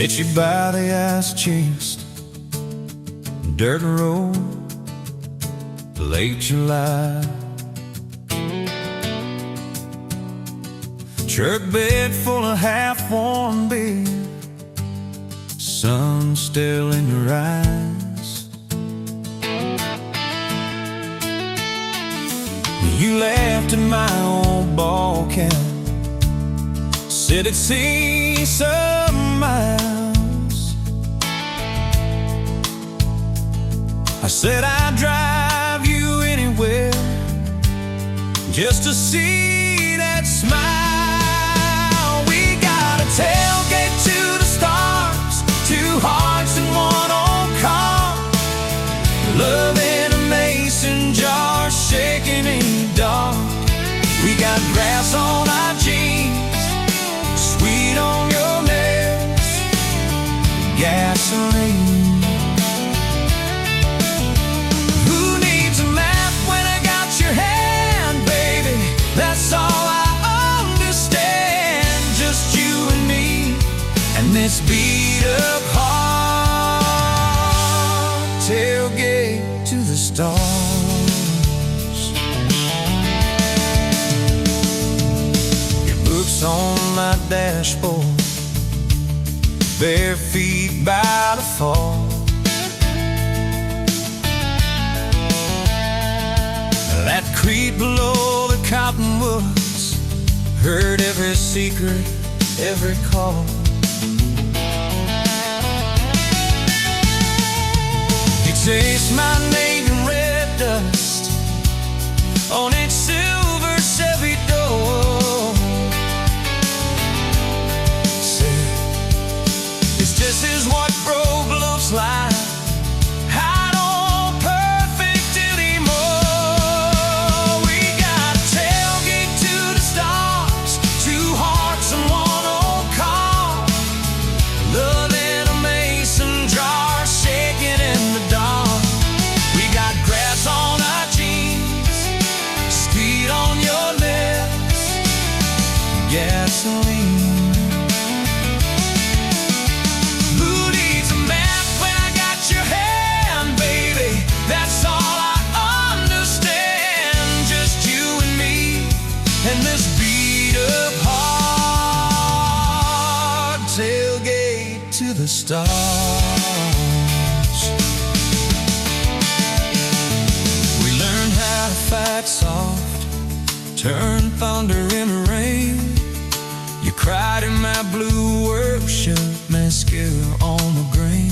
Met you by the ice chest, dirt road, late July. Jerk bed full of half-warm beer, sun still in your eyes. You laughed at my old ball cap, said it'd see some miles. I said I'd drive you anywhere just to see that smile. We got a tailgate to the stars, two hearts in one old car, love in a mason jar, shaking in the dark. We got grass on our jeans, sweet on your lips, gasoline. Who needs a map when I got your hand, baby? That's all I understand. Just you and me, and this beat up heart, tailgate to the stars. On my dashboard, bare feet by the fall. That creek below the cottonwoods, heard every secret, every call. He chased my name in red dust on its silver Chevy door. This is what broke looks like. I don't perfect anymore. We got a tailgate to the stars, two hearts in one old car, love in a mason jar, shaking in the dark. We got grass on our jeans, speed on your lips, gasoline. That's all I understand. Just you and me, and this beat up heart, tailgate to the stars. We learned how to fight soft, turn thunder into rain. You cried in my blue work shirt, mascara on the grain.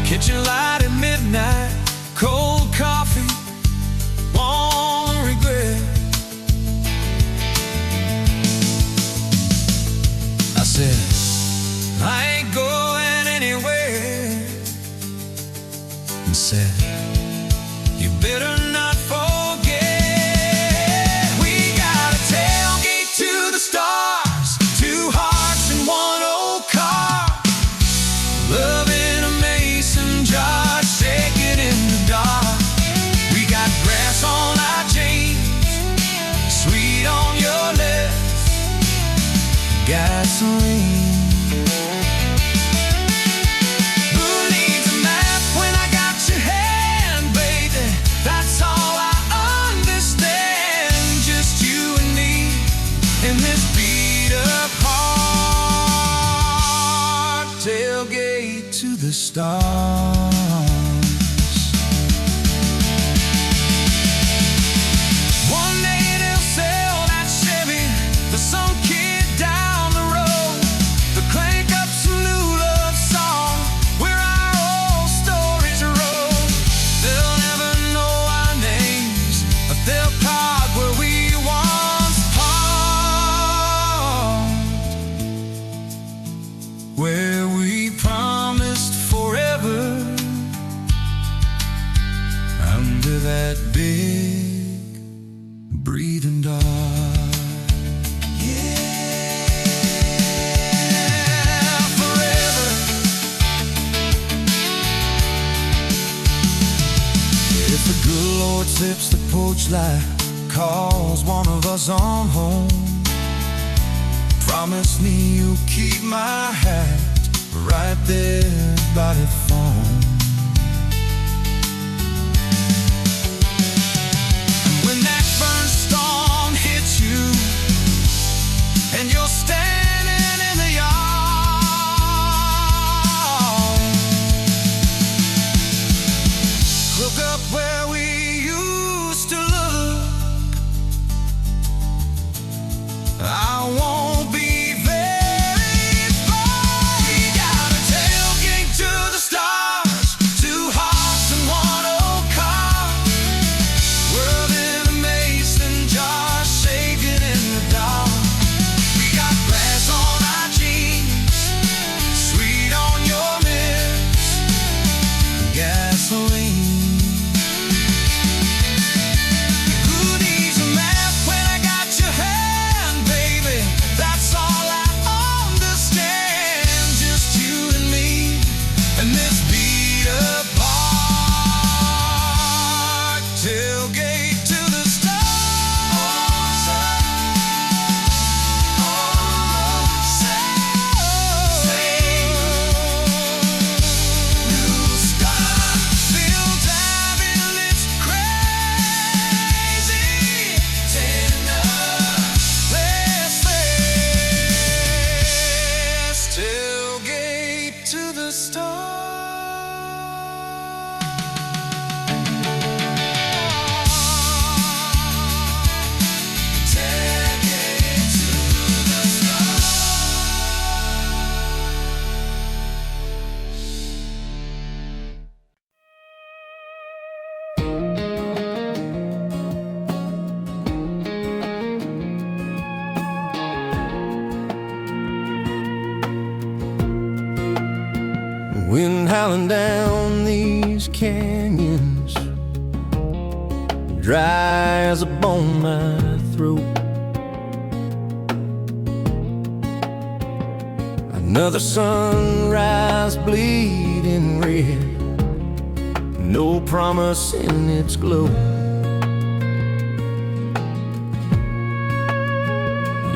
Kitchen light at midnight, cold coffee, won't regret. I said, I ain't going anywhere. And said, you better not forget. We got a tailgate to the stars, two hearts in one old car, love in a mason jar, shaking in the dark. We got grass on our jeans, sweet on your lips, gasoline. Who needs a map when I got your hand, baby? That's all I understand. Just you and me, in this beat up heart, tailgate to the stars. One day they'll sell that Chevy to some kid down the road, to crank up some new love song where our old stories roll. They'll never know our names, but they'll park where we once parked, where we promised forever under that big breathing dog. Yeah, forever. If the good Lord sips the porch light, calls one of us on home, Promise me you'll keep my hat right there by the phone. And when that burn storm hits you and you're standing in the yard, look up where we used to look. I won't be very far. We got a tailgate to the stars, 2 hearts and 1 old car. World in a mason jar, shaking in the dark. We got grass on our jeans, sweet on your lips, gasoline. Wind howling down these canyons, dry as a bone my throat. Another sunrise bleeding red, no promise in its glow.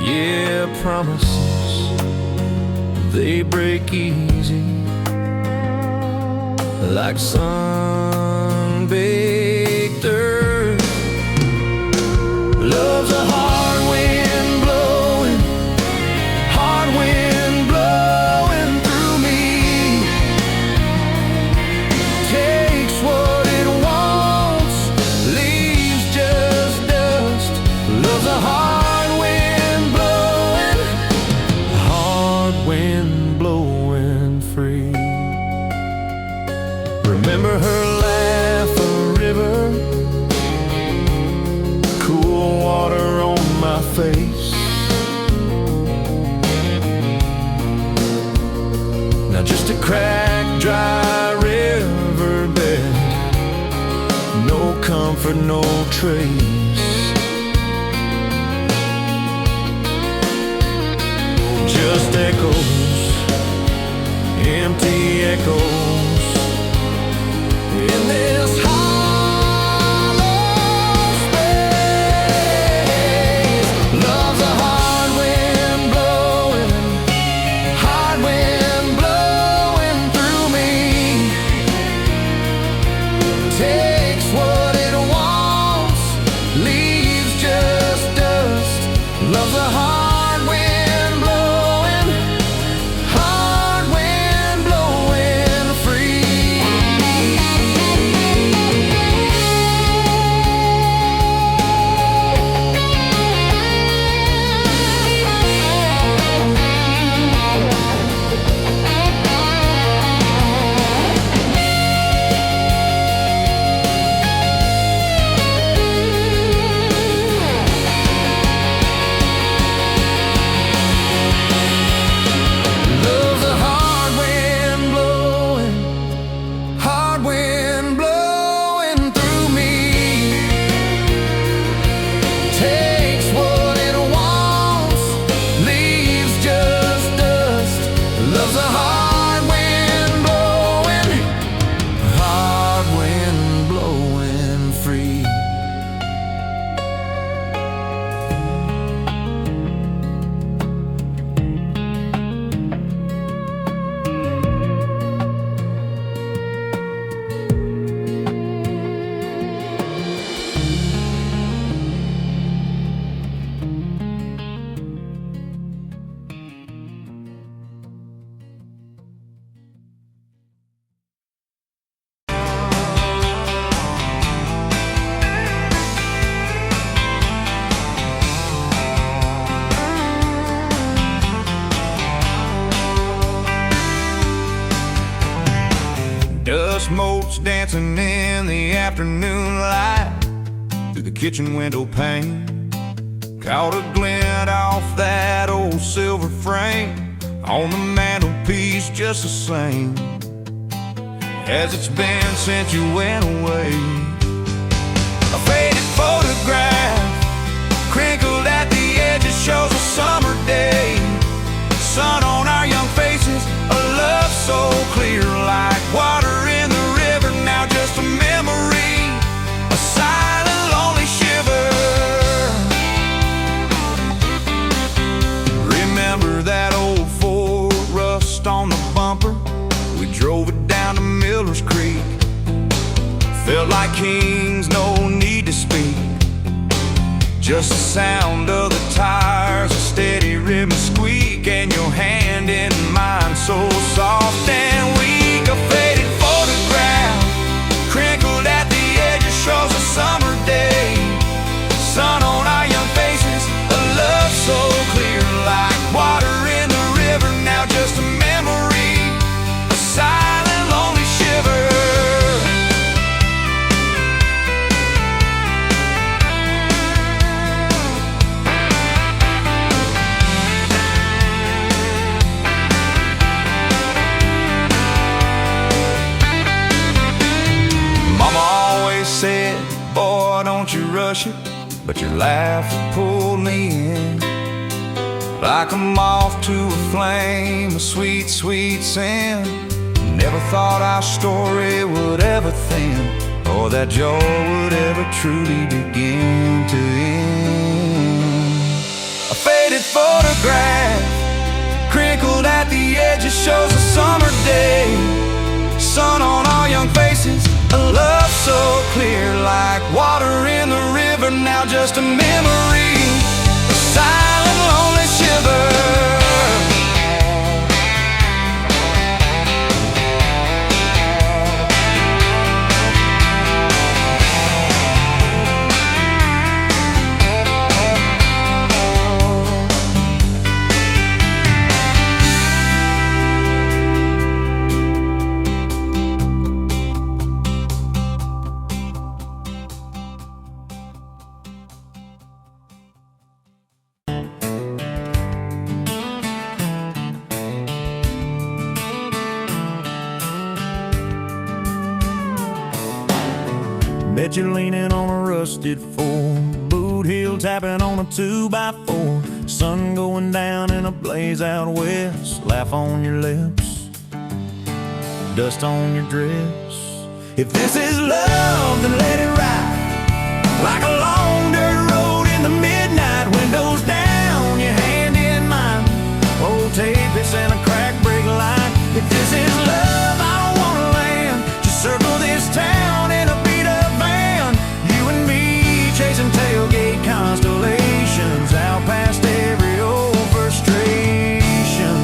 Yeah, promises, they break easy, like sun-baked earth. Love's a hard wind blowing, hard wind blowing through me. Takes what it wants, leaves just dust. Love's a hard wind blowing free. Remember her laugh, a river, cool water on my face. Now just a cracked, dry riverbed, no comfort, no trace. Just echoes, empty echoes in this hollow space. Love's a hard wind blowing through me. Takes what it wants, leaves just dust. Love's a hard wind blowing free. folks dancing in the afternoon light through the kitchen window pane. Caught a glint off that old silver frame on the mantelpiece, just the same as it's been since you went away. A faded photograph, crinkled at the edges, shows a summer day. Sun on our young faces, a love so clear like water in the river. Now just a memory, a silent, lonely shiver. Remember that old Ford, rust on the bumper? We drove it down to Miller's Creek. Felt like kings, no need to speak. Just the sound of the tires, a steady rhythm squeak, and your hand in mine so soft and weak. A faded photograph, crinkled at the edges, shows a summer day. Sun on our young faces, a love so clear like water in the river. Now just a memory, a silent, lonely shiver. Said, boy, don't you rush it, but your laugh pulled me in like a moth to a flame, a sweet, sweet sin. Never thought our story would ever thin, or that joy would ever truly begin to end. A faded photograph, crinkled at the edges, shows a summer day. Sun on our young faces, a love so clear like water in the river. Now just a memory, a silent, lonely shiver. Bet you're leaning on a rusted Ford, boot heel tapping on a 2x4. Sun going down in a blaze out west, laugh on your lips, dust on your dress. If this is love, then let it ride like a long dirt road in the midnight. Windows down, your hand in mine, old tape, it's in a crack brake line. If this is love, I don't wanna land, just circle this town in a chasing tailgate constellations out past every old frustration.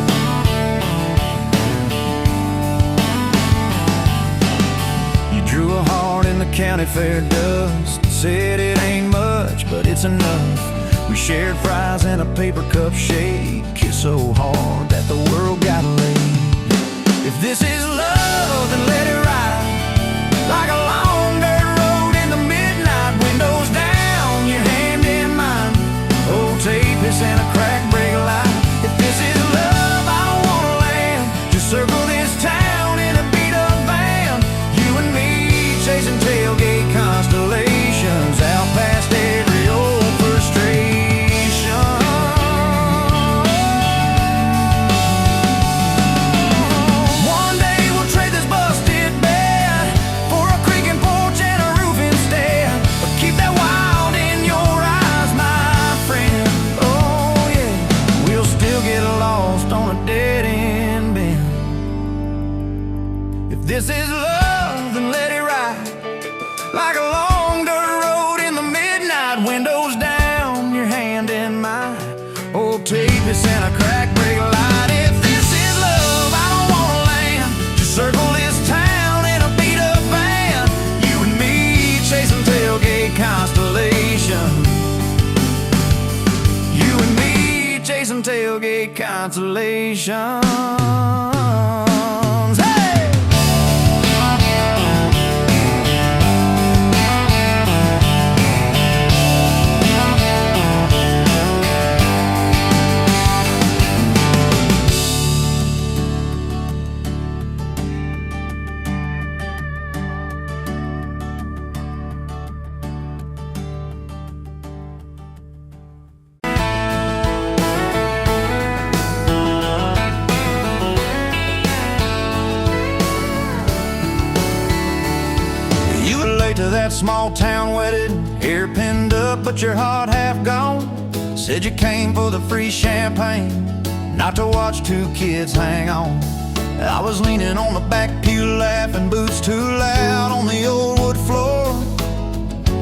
You drew a heart in the county fair dust, said it ain't much, but it's enough. We shared fries in a paper cup shake, kissed so hard that the world got laid. If this is love, then let it ride like a long dirt road in the midnight. Windows down, your hand in mine, old tape, it's in a crack brake light. If this is love, I don't wanna land, just circle this town in a beat up van. You and me chasing tailgate constellations out past every old frustration. One day we'll trade this busted bed for a creaking porch and a roof instead. But keep that wild in your eyes, my friend. Oh yeah, we'll still get lost on a dead end bend. If this is love, then let it ride like a long dirt road in the midnight. Windows down, your hand in mine, old tape, it's in a crack brake light. If this is love, I don't wanna land, just circle this town in a beat up van. You and me chasing tailgate constellations. You and me chasing tailgate constellations. Hey! that small town wedding, hair pinned up but your heart half gone. Said you came for the free champagne, not to watch two kids hang on. I was leaning on the back pew laughing, boots too loud on the old wood floor.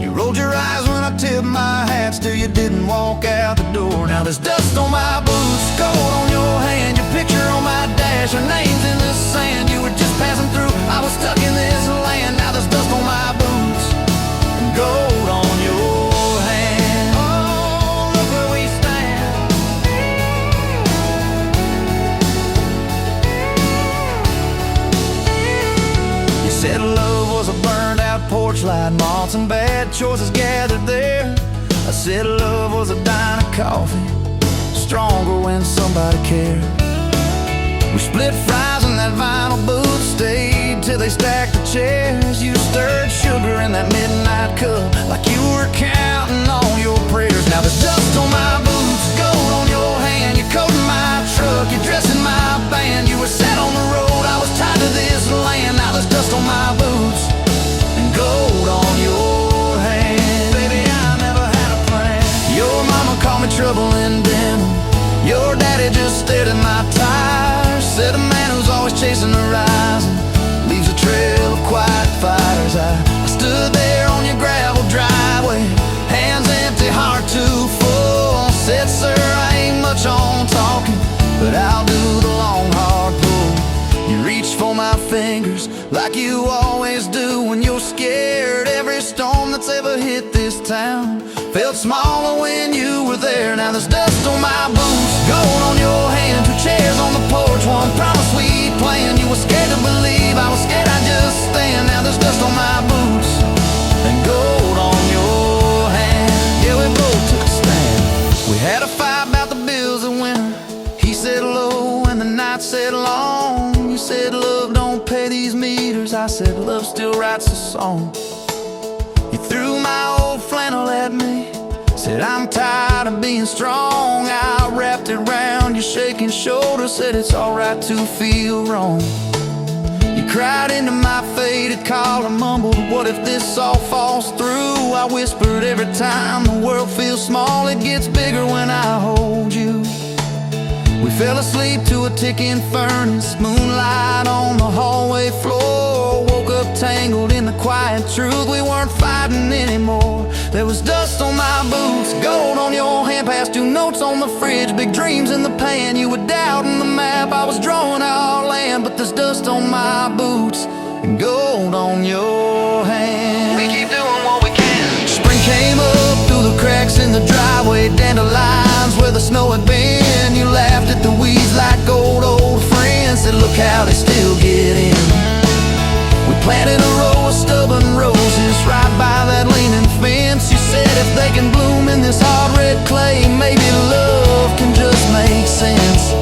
You rolled your eyes when I tipped my hat, still you didn't walk out the door. Now there's dust on my boots, gold on your hand, your picture on my dash, our names in the sand. You were just passing through, I was stuck in this land. Now there's dust on my boots and gold on your hand. Oh, look where we stand. You said love was a burned out porch light, moths and bad choices gathered there. I said love was a dime of coffee, stronger when somebody cared. We split fries in that vinyl booth, stayed till they stacked the chairs. You stirred sugar in that midnight cup like you were counting on your prayers. Now there's dust on my boots, gold on your hand, your coat in my truck, your dress in my band. You were set on the road, I was tied to this land. Now there's dust on my boots and gold on your hand. Baby, I never had a plan. Your mama called me trouble in denim, your daddy just stared at my tires. Said a man who's always chasing the horizon leaves a trail of quiet fires. I stood there on your gravel driveway, hands empty, heart too full. Said, sir, I ain't much on talking, but I'll do the long, hard pull. You reached for my fingers like you always do when you're scared. Every storm that's ever hit this town felt smaller when you were there. Now there's dust on my boots, gold on your hand, two chairs on the porch, one promise we planned. You were scared to believe, I was scared I'd just stand. Now there's dust on my boots and gold on your hand. Yeah, we both took a stand. We had a fight about the bills that winter. He said low and the night said long. You said love don't pay these meters, I said love still writes a song. You threw my old flannel at me, said I'm tired of being strong. I wrapped it round your shaking shoulder, said it's alright to feel wrong. You cried into my faded collar, mumbled, what if this all falls through? I whispered, every time the world feels small, it gets bigger when I hold you. We fell asleep to a ticking furnace, moonlight on the hallway floor. Woke up tangled in the quiet truth, we weren't fighting anymore. There was dust on my boots, gold on your hand, past two notes on the fridge, big dreams in the pan. You were doubting the map, I was drawing our land, but there's dust on my boots and gold on your hand. We keep doing what we can. Spring came up through the cracks in the driveway, dandelions where the snow had been. You laughed at the weeds like old friends, said look how they still get in. We planted a row of stubborn roses right by that leaning fence. You said if they can bloom in this hard red clay, maybe love can just make sense.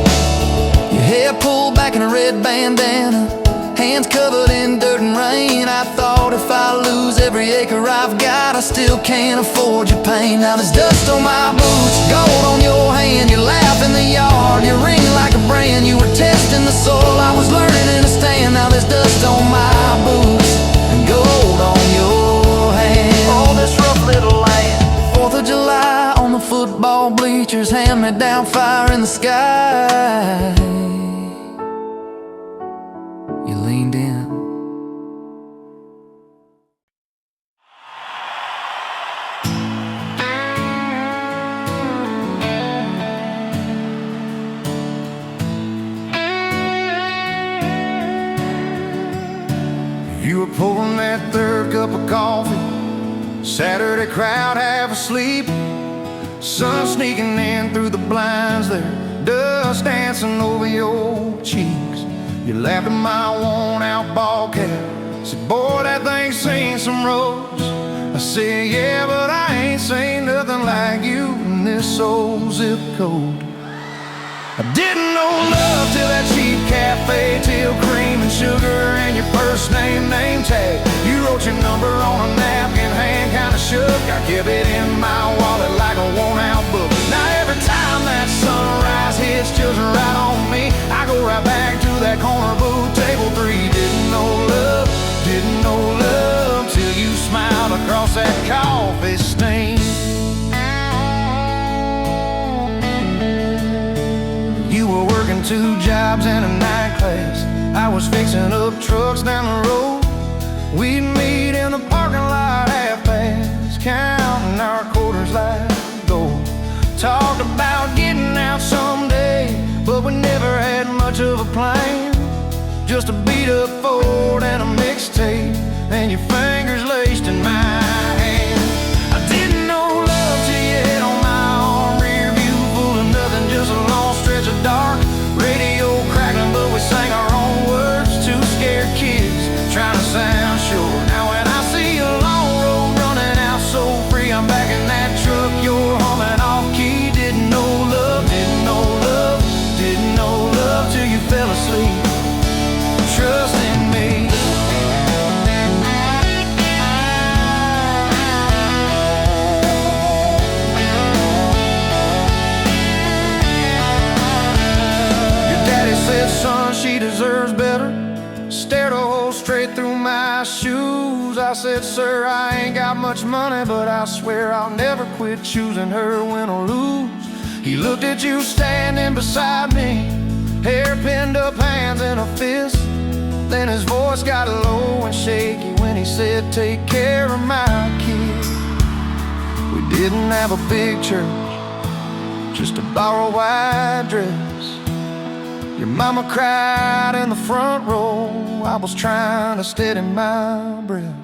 Your hair pulled back in a red bandana, hands covered in dirt and rain. I thought if I lose every acre I've got, I still can't afford your pain. Now there's dust on my boots, gold on your hand, you laugh in the yard, you ring like a brand. You were testing the soil, I was learning in a stand. Now there's dust on my boots and gold on your hand. Oh, this rough little land. 4th of July on the football bleachers, hand-me-down fire in the sky. You leaned in. You were pouring that third cup of coffee, Saturday crowd half asleep, sun sneaking in through the blinds there, dust dancing over your cheeks. You laughed at my worn-out ball cap, said, boy, that thing's seen some roads. I said, yeah, but I ain't seen nothing like you in this old zip code. I didn't know love till that cheap cafe, till cream and sugar and your first name tag. You wrote your number on a napkin, hand kinda shook. I kept it in my wallet like a worn-out book. Now every time that sunrise hits, chills right on me, I go right back to that corner booth, table 3. Didn't know love till you smiled across that coffee stain. You were working 2 jobs and a night class. I was fixing up trucks down the road. We'd meet in the parking lot half-past, counting our quarters like gold. Talked about getting out someday, but we never had much of a plan. Just a beat-up Ford and a mixtape, and your fingers laced in my hand. I didn't know love till you hit on my arm. Rear view full of nothing, just a long stretch of dark. Radio crackling, but we sang our own words. 2 scared kids trying to sound sure. Now when I see a long road running out so free, I'm back in that truck, you're humming off key. Didn't know love, didn't know love, didn't know love till you fell asleep. Trust in me. Your daddy said, son, she deserves better. Stared a hole straight through my shoes. I said, sir, I ain't got much money, but I swear I'll never quit choosing her, win or lose. He looked at you standing beside me, hair pinned up, hands in a fist. Then his voice got low and shaky when he said, take care of my kid. We didn't have a big church, just a borrowed white dress. Your mama cried in the front row. I was trying to steady my breath.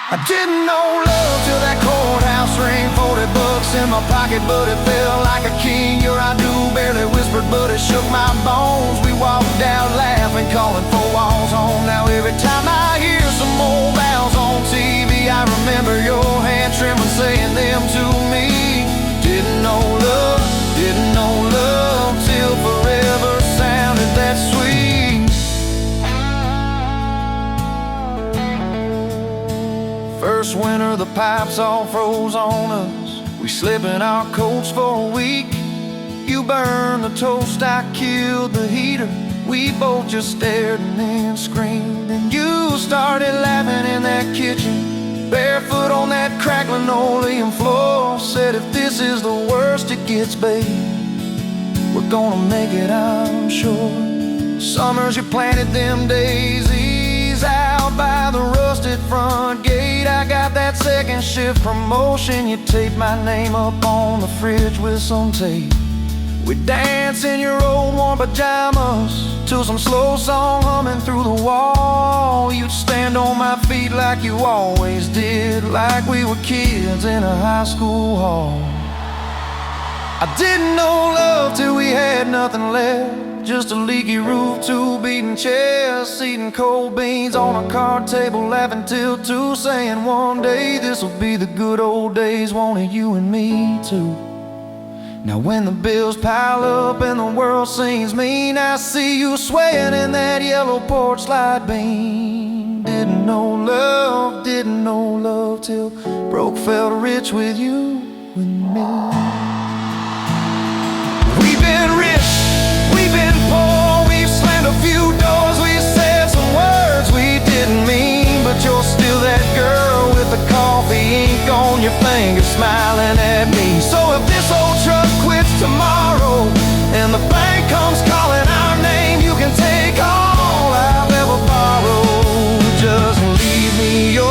I didn't know love till that courthouse ring. 40 bucks in my pocket, but it felt like a king. Your I do barely whispered, but it shook my bones. We walked out laughing, calling 4 walls home. Now every time I hear some old vows on TV, I remember your hand trembling, saying them to me. Didn't know love, didn't know love till forever sounded that sweet. First winter, the pipes all froze on us. We slept in our coats for a week. You burned the toast, I killed the heater. We both just stared and then screamed. And you started laughing in that kitchen, barefoot on that crackling oleum floor. Said, if this is the worst it gets, babe, we're gonna make it, I'm sure. Summers you planted them daisies out by the rusted front gate. I got that second shift promotion. You taped my name up on the fridge with some tape. We'd dance in your old warm pajamas to some slow song humming through the wall. You'd stand on my feet like you always did, like we were kids in a high school hall. I didn't know love till we had nothing left, just a leaky roof, 2 beating chairs, eating cold beans on a card table, laughing till 2, saying one day this'll be the good old days, wanted you and me too. Now when the bills pile up and the world seems mean, I see you swaying in that yellow porch light beam. Didn't know love till broke felt rich with you and me. We've been rich, we've been poor, we've slammed a few doors, we said some words we didn't mean, but you're still that girl with the coffee ink on your finger, smiling at me. So if this old truck quits tomorrow and the bank comes calling our name, you can take all I've ever borrowed, just leave me your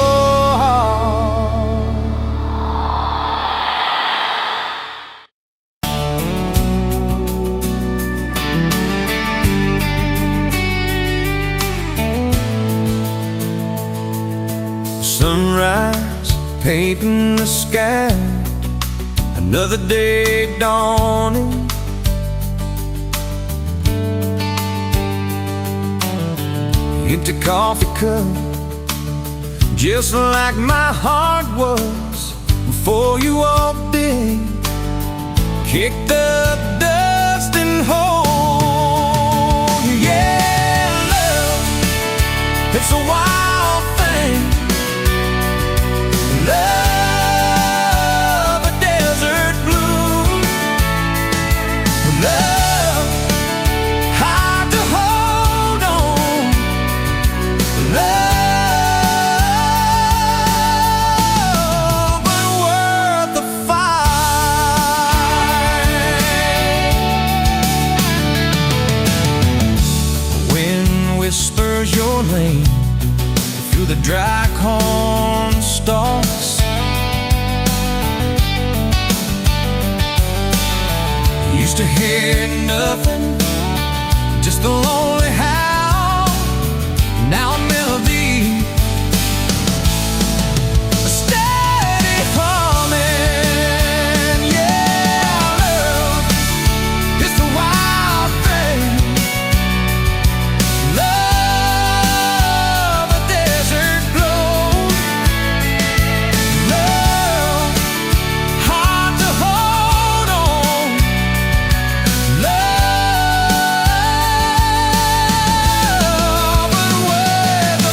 sunrise painting the sky, another day dawning. Empty coffee cup, just like my heart was before you walked in. Kicked up dust and hold you. Yeah, love, it's a wild thing. Love, a desert blue. Love, hard to hold on. Love, hear nothing, just the lonely howl. Now a melody, a steady humming. Yeah, love is the wild thing. Love, a desert glow. Love, hard to hold on. Love, but worth the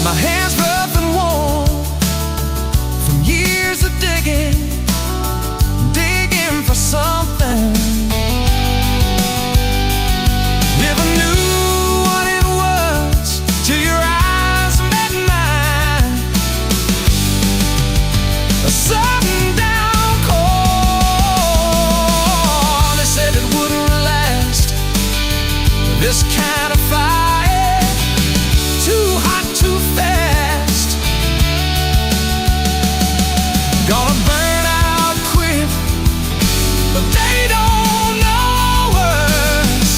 My hands rough and warm from years of digging for something. Never knew what it was till your eyes met mine. A sudden downpour, they said it wouldn't last. This kind of fire, too hot, too fast. Gonna burn out quick, but they don't know us.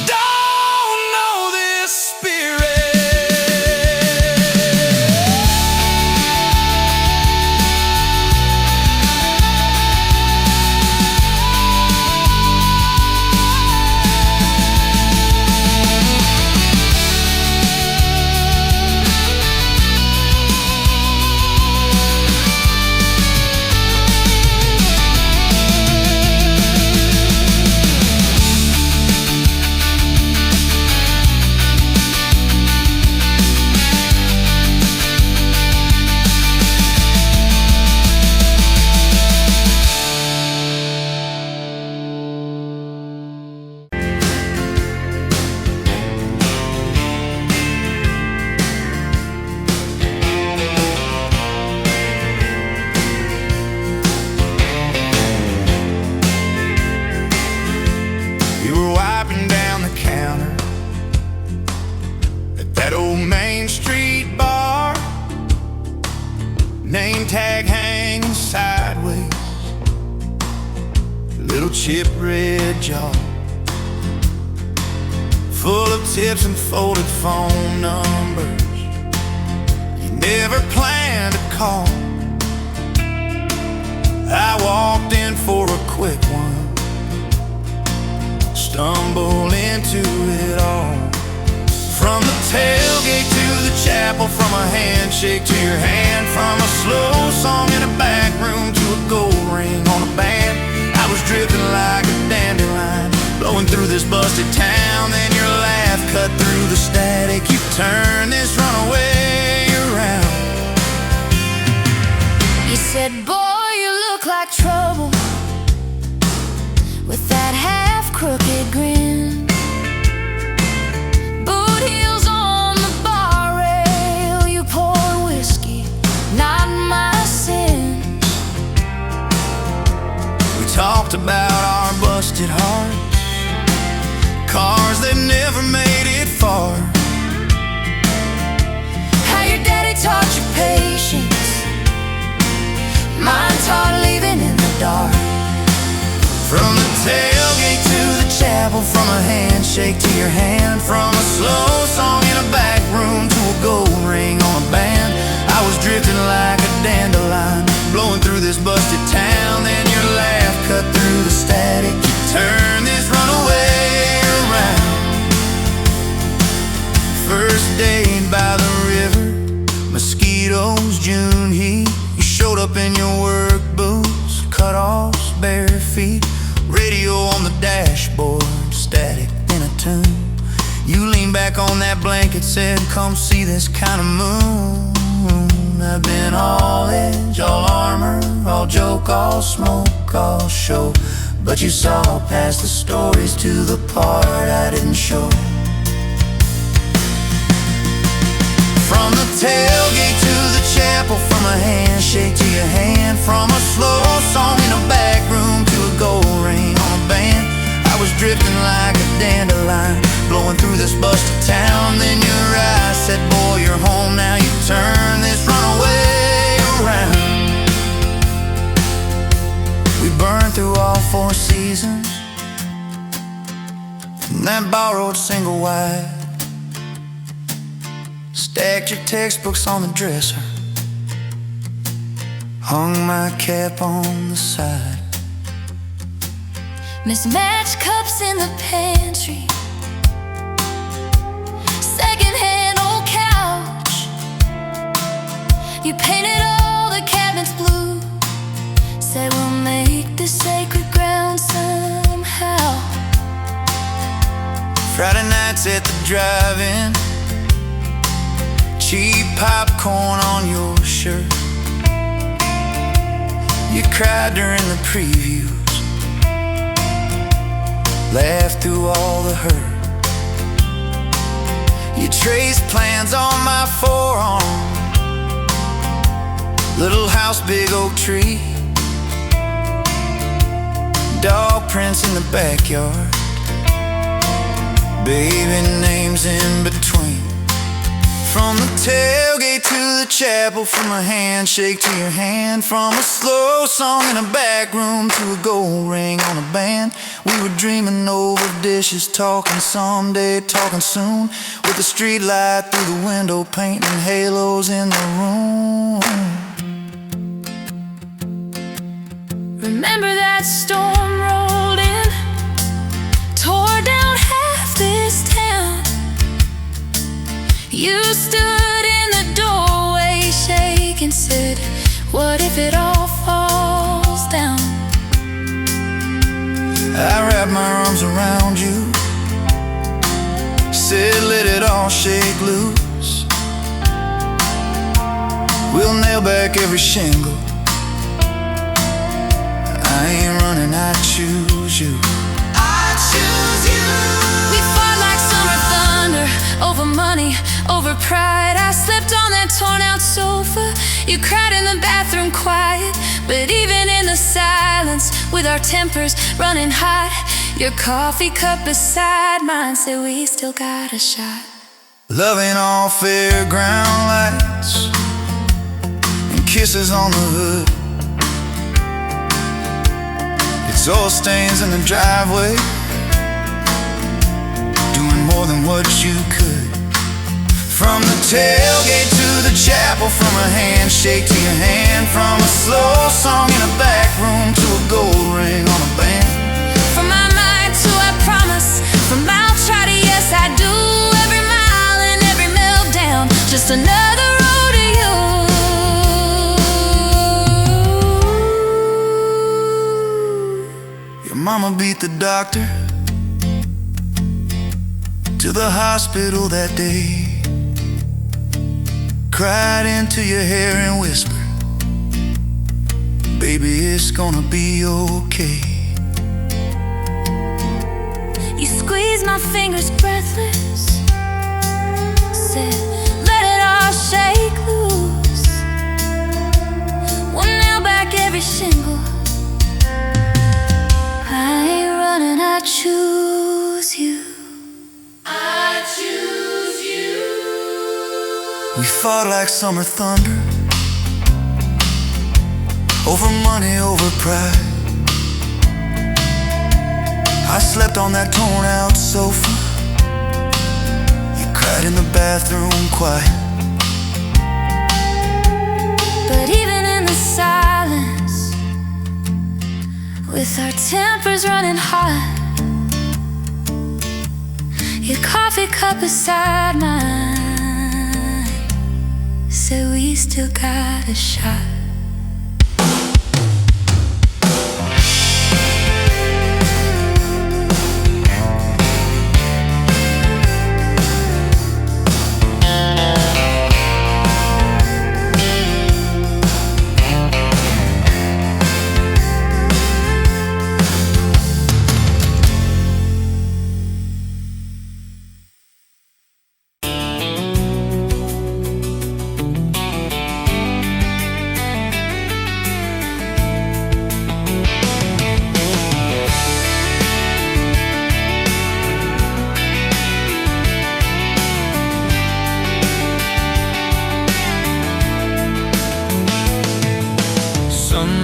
Don't know this spirit. You were wiping down the counter at that old Main Street bar, name tag hanging sideways, little chip red jaw, full of tips and folded phone numbers you never planned to call. I walked in for a quick one, stumble into it all. From the tailgate to the chapel, from a handshake to your hand, from a slow song in a back room to a gold ring on a band. I was drifting like a dandelion, blowing through this busted town. Then your laugh cut through the static. You turned this runaway around. You said, boy, you look like trouble, with that half-crooked grin. Boot heels on the bar rail, you pour whiskey, not my sin. We talked about our busted hearts, cars that never made it far. How your daddy taught you patience, mine taught leaving in the dark. From the tailgate to the chapel, from a handshake to your hand, from a slow song in a back room to a gold ring on a band. I was drifting like a dandelion, blowing through this busted town. Then your laugh cut through the static. You turned this runaway around. First date by the river, mosquitoes, June heat. You showed up in your work boots, cut-offs, bare feet. Radio on the dashboard, static in a tune. You leaned back on that blanket, said, come see this kind of moon. I've been all edge, all armor, all joke, all smoke, all show. but you saw past the stories to the part I didn't show. From the tailgate to the chapel, from a handshake to your hand, from a slow song in a back room to a gold ring on a band. I was drifting like a dandelion, blowing through this busted town. Then your eyes said, boy, you're home now. You turn this runaway around. We burned through all 4 seasons in that borrowed single wide. Stacked your textbooks on the dresser, hung my cap on the side. Mismatched cups in the pantry, secondhand old couch. You painted all the cabinets blue, said we'll make this sacred ground somehow. Friday nights at the drive-in, cheap popcorn on your shirt. You cried during the previews, laughed through all the hurt. You traced plans on my forearm, little house, big oak tree, dog prints in the backyard, baby names in between. From the tailgate to the chapel, from a handshake to your hand, from a slow song in a back room to a gold ring on a band. We were dreaming over dishes, talking someday, talking soon, with the street light through the window, painting halos in the room. Remember that storm rolled in, tore down half this town. You stood in the doorway, shaking, said, what if it all falls down? I wrapped my arms around you, said let it all shake loose. We'll nail back every shingle. I ain't running, I choose you. I choose you. We fought like summer thunder, over money, over pride. I slept on that torn out sofa. You cried in the bathroom quiet, but even in the silence, with our tempers running hot, your coffee cup beside mine said we still got a shot. Loving all fairground lights and kisses on the hood. It's oil stains in the driveway, doing more than what you could. From the tailgate to the chapel, from a handshake to your hand, from a slow song in a back room to a gold ring on a band. From my mind to I promise, from I'll try to yes I do, every mile and every meltdown, just another road to you. Your mama beat the doctor to the hospital that day, cried into your hair and whispered, baby, it's gonna be okay. You squeezed my fingers breathless, said let it all shake loose. We'll nail back every shingle. I ain't running, I choose you. I choose you. We fought like summer thunder, over money, over pride. I slept on that torn out sofa. You cried in the bathroom quiet. But even in the silence, with our tempers running hot, your coffee cup beside mine said we still got a shot.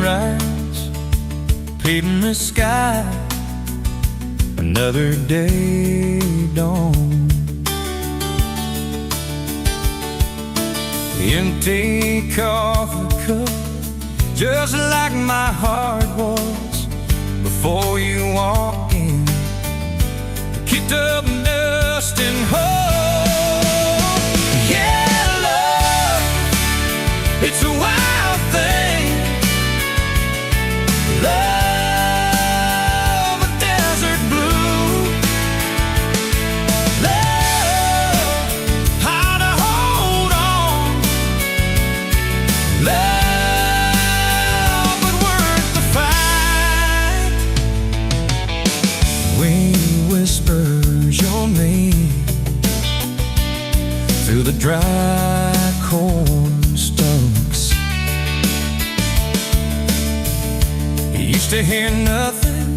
sunrise, painting the sky, another day dawn. Empty coffee cup, just like my heart was before you walked in. Kicked up dust and hope. Yeah, love, it's a wild thing. Love, a desert blue. Love, how to hold on. Love, but worth the fight. Wind whispers your name through the dry corn stumps. You used to hear nothing,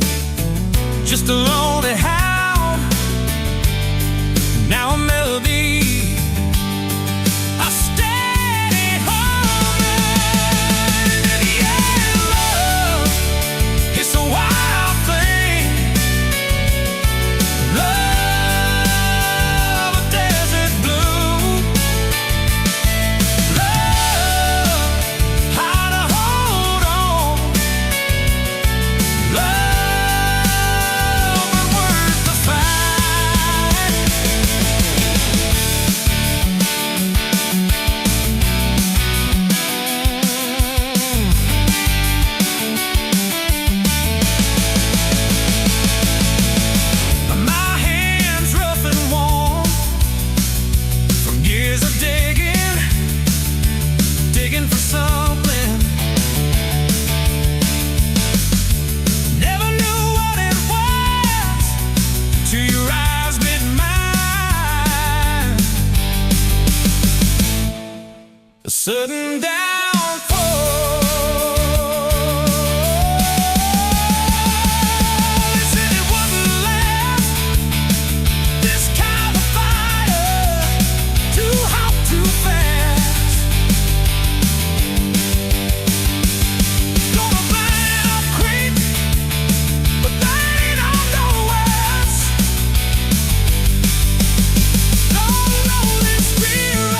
just a lonely howl. Now a melody, a steady humming. And yeah, love, it's a wild thing. Love, a desert blue. Love, how to hold on. Love, but worth the fight. My hands rough and warm from years of digging for something. Never knew what it was till your eyes met mine. A sudden downfall. They said it wouldn't last. This kind of fire, too hot, too fast. Gonna burn up quick, but they don't know us. Don't know this spirit.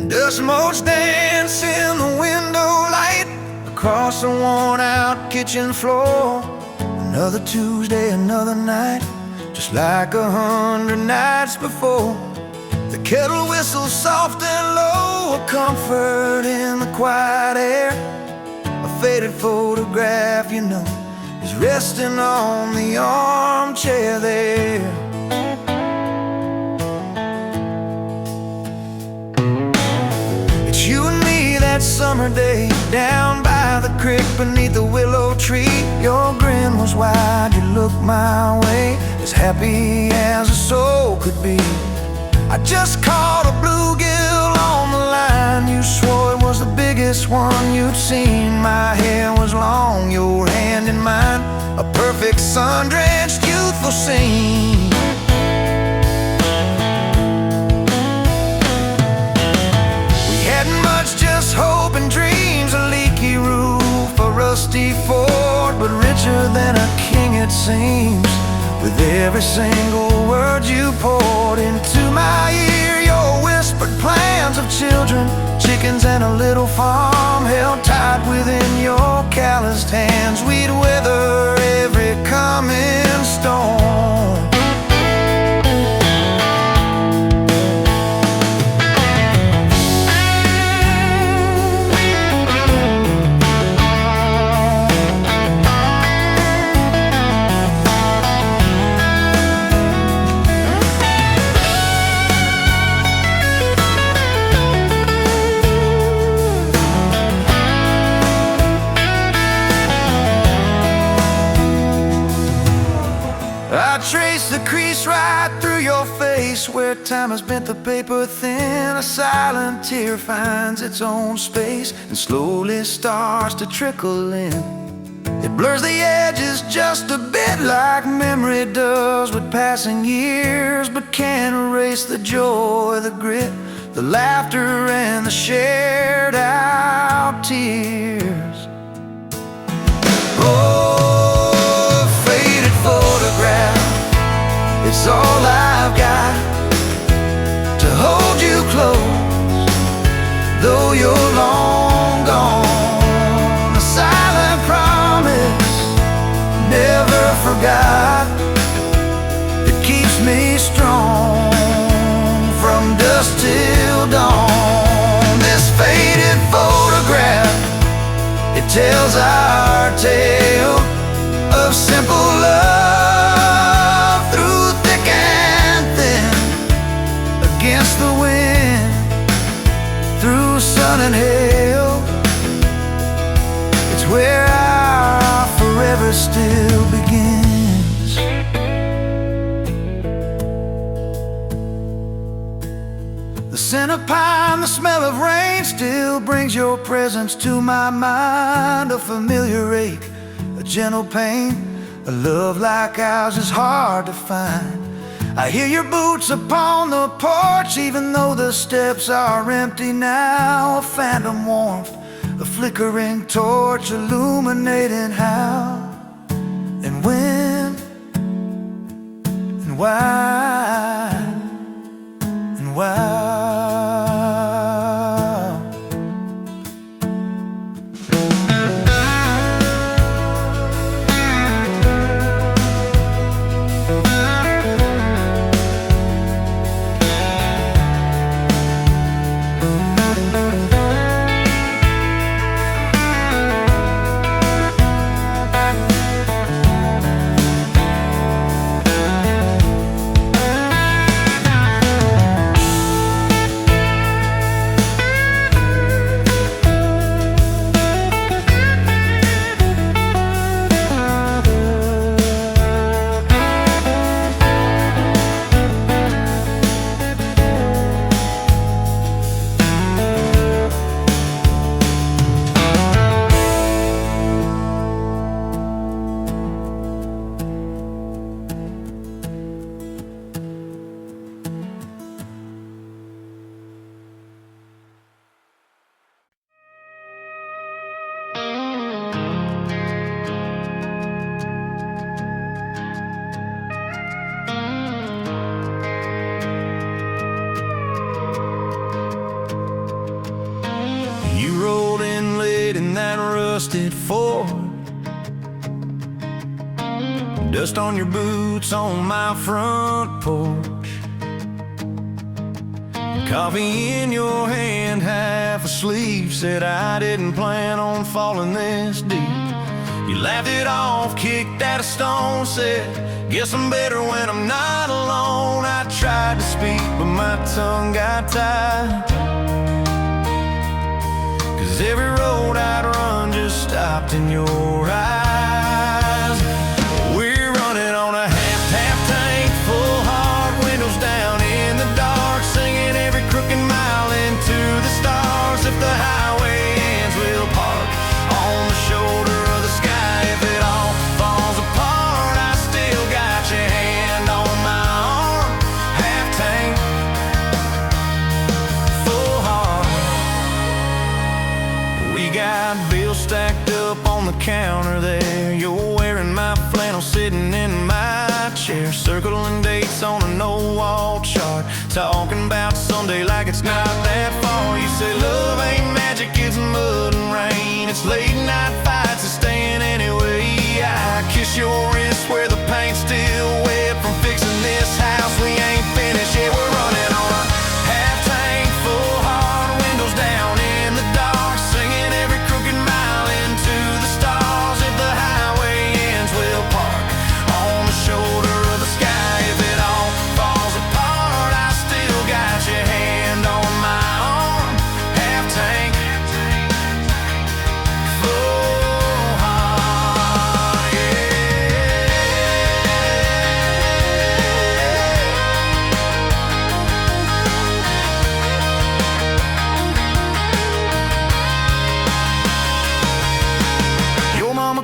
Dust motes dance in the window light across the worn-out kitchen floor. Another Tuesday, another night, just like 100 nights before. The kettle whistles soft and low, a comfort in the quiet air. A faded photograph, you know, is resting on the armchair there. It's you and me that summer day, down by the creek beneath the willow tree. Your grin was wide, you looked my way, as happy as a soul could be. I just caught a bluegill on the line. You swore it was the biggest one you'd seen. My hair was long, your hand in mine, a perfect sun-drenched youthful scene. We hadn't much, just hope and dreams, a leaky roof, a rusty fort, but richer than a king it seems. With every single word you poured into my ear, your whispered plans of children, chickens and a little farm, held tight within your calloused hands. We'd weather every coming storm. place where time has bent the paper thin. A silent tear finds its own space and slowly starts to trickle in. It blurs the edges just a bit like memory does with passing years, but can't erase the joy, the grit, the laughter, and the shared out tears. Oh, faded photograph, it's all I've got to hold you close, though you're long gone. A silent promise, never forgot, it keeps me strong from dusk till dawn. This faded photograph, it tells our tale of simple love through thick and thin, against the wind, through sun and hail. It's where our forever still begins. The scent of pine, the smell of rain still brings your presence to my mind. A familiar ache, a gentle pain, a love like ours is hard to find. I hear your boots upon the porch, even though the steps are empty now. A phantom warmth, a flickering torch, illuminating how and when and why and why. Ford, dust on your boots on my front porch, coffee in your hand, half asleep. Said I didn't plan on falling this deep. You laughed it off, kicked at a stone, said guess I'm better when I'm not alone. I tried to speak but my tongue got tied, 'cause every road I'd run just stopped in your eyes. We're running on a half tank, full heart, windows down in the dark, singing every crooked mile into the stars. If the highway ends, we'll park on the shoulder of the sky. If it all falls apart, I still got your hand on my arm. Half tank, full heart. We got bills stacked up on the counter there. You're wearing my flannel, sitting in my chair, circling dates on a no-wall chart, talking about Sunday like it's not that far. You say love ain't magic, it's mud and rain, it's late night fights and staying anyway. I kiss your wrist where the paint's still wet from fixing this house. We ain't finished yet. We're running on a half tank, full heart, windows down in the dark, singing every crooked mile into the stars. If the highway ends, we'll park on the shoulder of the sky. If it all falls apart, I still got your hand on my arm. Half tank, full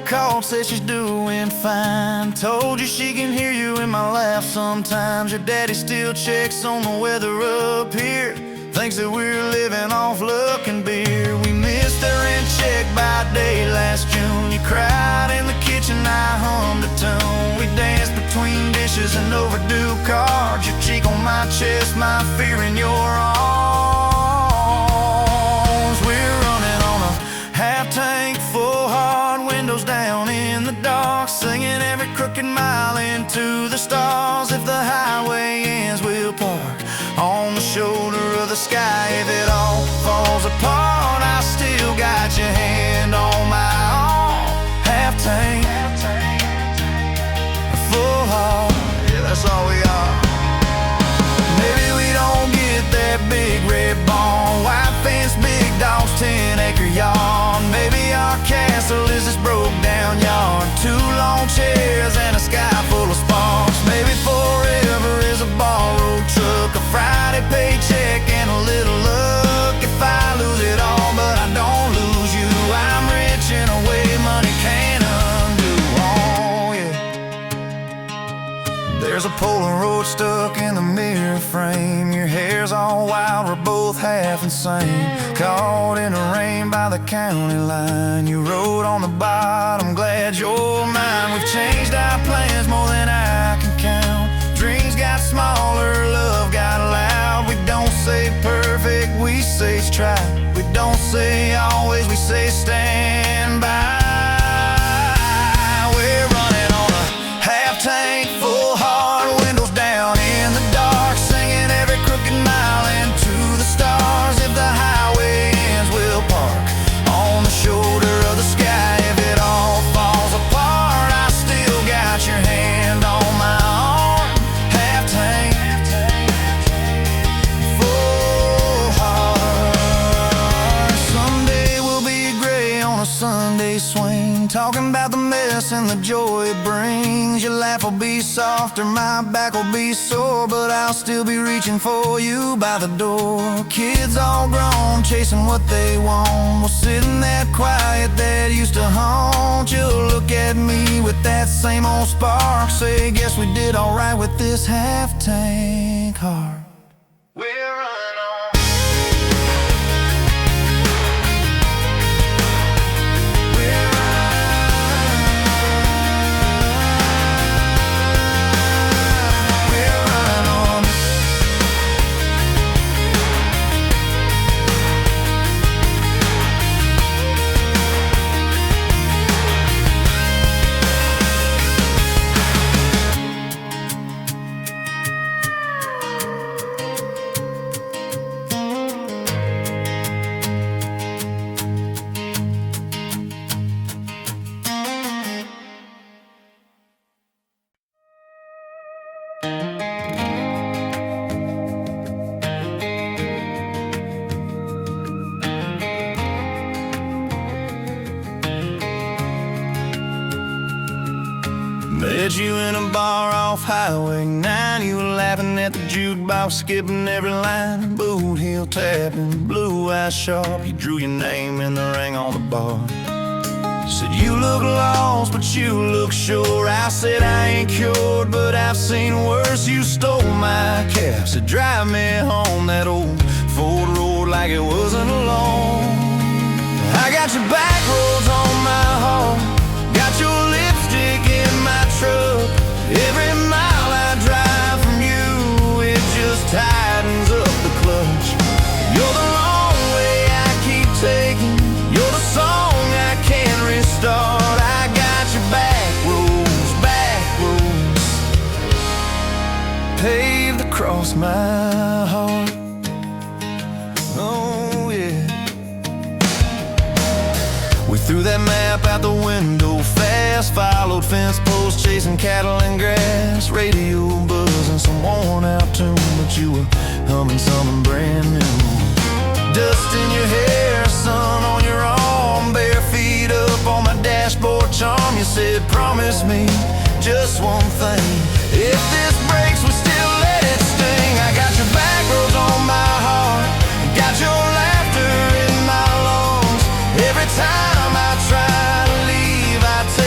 called, said she's doing fine. Told you she can hear you in my laugh sometimes. Your daddy still checks on the weather up here. Thinks that we're living off luck and beer. We missed our rent check by day last June. You cried in the kitchen, I hummed a tune. We danced between dishes and overdue cards. Your cheek on my chest, my fear in your arms. We're running on a half tank, full hard, windows down in the dark, singing every crooked mile into the stars. If the highway ends, we'll park on the shoulder of the sky. If it all falls apart, I still got your hand on my arm. Half tank, full heart, yeah, that's all we are. Maybe we don't get that big red barn, white fence, big dogs, 10-acre yard. Maybe our castle is this broke down yard, 2 long chairs and a sky full of sparks. Maybe forever is a borrowed truck, a Friday paycheck and a little luck. If I lose it all but I don't lose you, I'm rich in a way money can't undo. Oh yeah. There's a Polaroid stuck in the mirror frame. Your hair's all wild, we're both half insane. Caught in the rain by the county line. You wrote on the bottom, glad you're mine. We've changed our plans more than I can count. Dreams got smaller, love got loud. We don't say perfect, we say try. We don't say always, we say stand by. We're running on a half tank, full hard, windows down in the dark, singing every crooked mile into the stars. If the highway ends, we'll park on the shoulder of the sky. If it all falls apart, I still got your hand on my arm. Half tank, full heart. Someday we'll be gray on a Sunday swing, talking about the mess and the joy it brings. Your laugh will be softer, my back will be sore, but I'll still be reaching for you by the door. Kids all grown, chasing what they want. We'll sit in that quiet that used to haunt. You'll look at me with that same old spark, say, guess we did alright with this half tank heart. We're running on. We're running on. Met you in a bar off Highway 9. You were laughing at the jukebox, skipping every line. Boot heel tapping, blue eyes sharp. You drew your name in the ring on the bar. Said you look lost, but you look sure. I said I ain't cured, but I've seen worse. You stole my cab, said drive me home. That old Ford road like it wasn't alone. I got your back roads on my heart, got your lipstick in my truck. Every mile I drive from you, it just tightens up the clutch. You're the wrong way I keep taking, you're the song I can't restart. I got your back roads paved across my heart. Oh yeah. We threw that map out the window fast, followed fence posts, chasing cattle and grass. Radio buzzing some worn out tune, but you were humming something brand new. Dust in your hair, sun on your arm, bare feet up on my dashboard charm. You said promise me just one thing, if this breaks we still let it sting. I got your back roads on my heart, got your laughter in my lungs. Every time I try to leave I take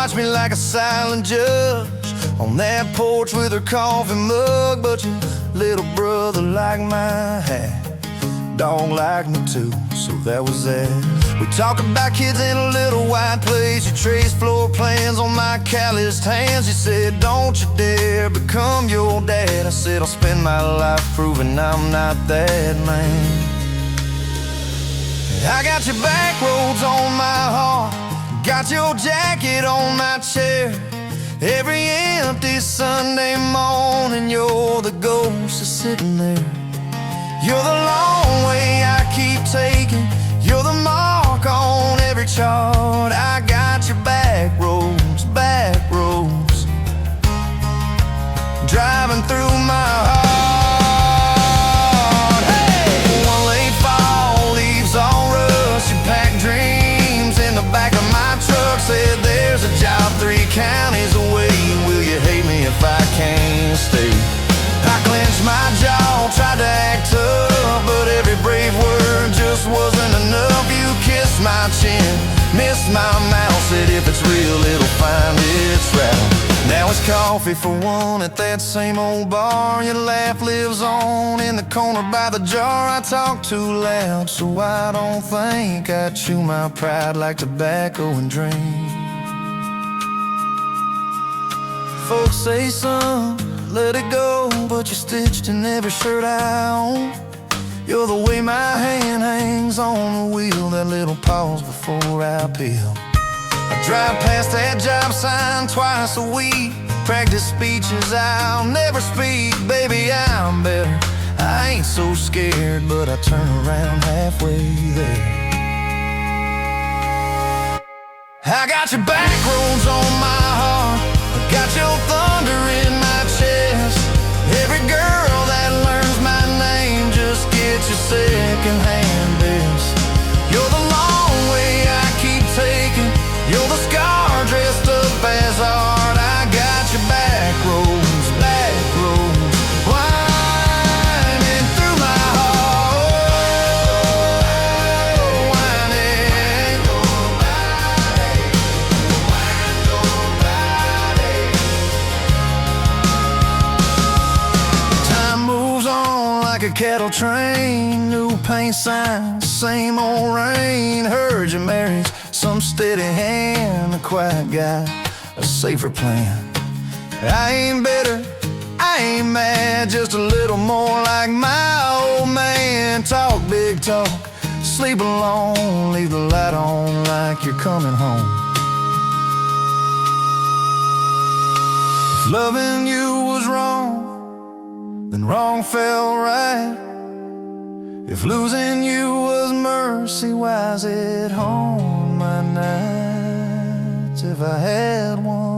watch me like a silent judge on that porch with her coffee mug. But your little brother liked my hat, dog liked me too, so that was that. We talk about kids in a little white place. You traced floor plans on my calloused hands. You said, don't you dare become your dad. I said, I'll spend my life proving I'm not that man. I got your back roads on my heart, got your jacket on my chair. Every empty Sunday morning, you're the ghost that's sitting there. You're the long way I keep taking, you're the mark on every chart. I got your back roads, driving through my heart. Hey! One late fall, leaves all rust. You packed dreams in the back of my truck. Said there's a job 3 counties away. Will you hate me if I can't stay? I clenched my jaw, tried to act tough, but every brave word just wasn't enough. You kissed my chin, missed my mouth, said if it's real, it'll find its route. Now it's coffee for one at that same old bar. Your laugh lives on in the corner by the jar. I talk too loud, so I don't think I chew my pride like tobacco and drink. Folks say, son, let it go, but you're stitched in every shirt I own. You're the way my hand hangs on the wheel, that little pause before I peel. I drive past that job sign twice a week, practice speeches I'll never speak. Baby, I'm better, I ain't so scared, but I turn around halfway there. I got your back roads on my heart, got your thunder in my chest. Every girl that learns my name just gets your second-hand best. You're the long way I keep taking, you're the scar dressed up as art. I got your back roads, winding through my heart, winding. Time moves on like a cattle train, new paint signs, same old rain. Heard you married some steady hand, a quiet guy, a safer plan. I ain't bitter, I ain't mad, just a little more like my old man. Talk big talk, sleep alone, leave the light on like you're coming home. If loving you was wrong, then wrong felt right. If losing you was mercy, why's it home my nights if I had one?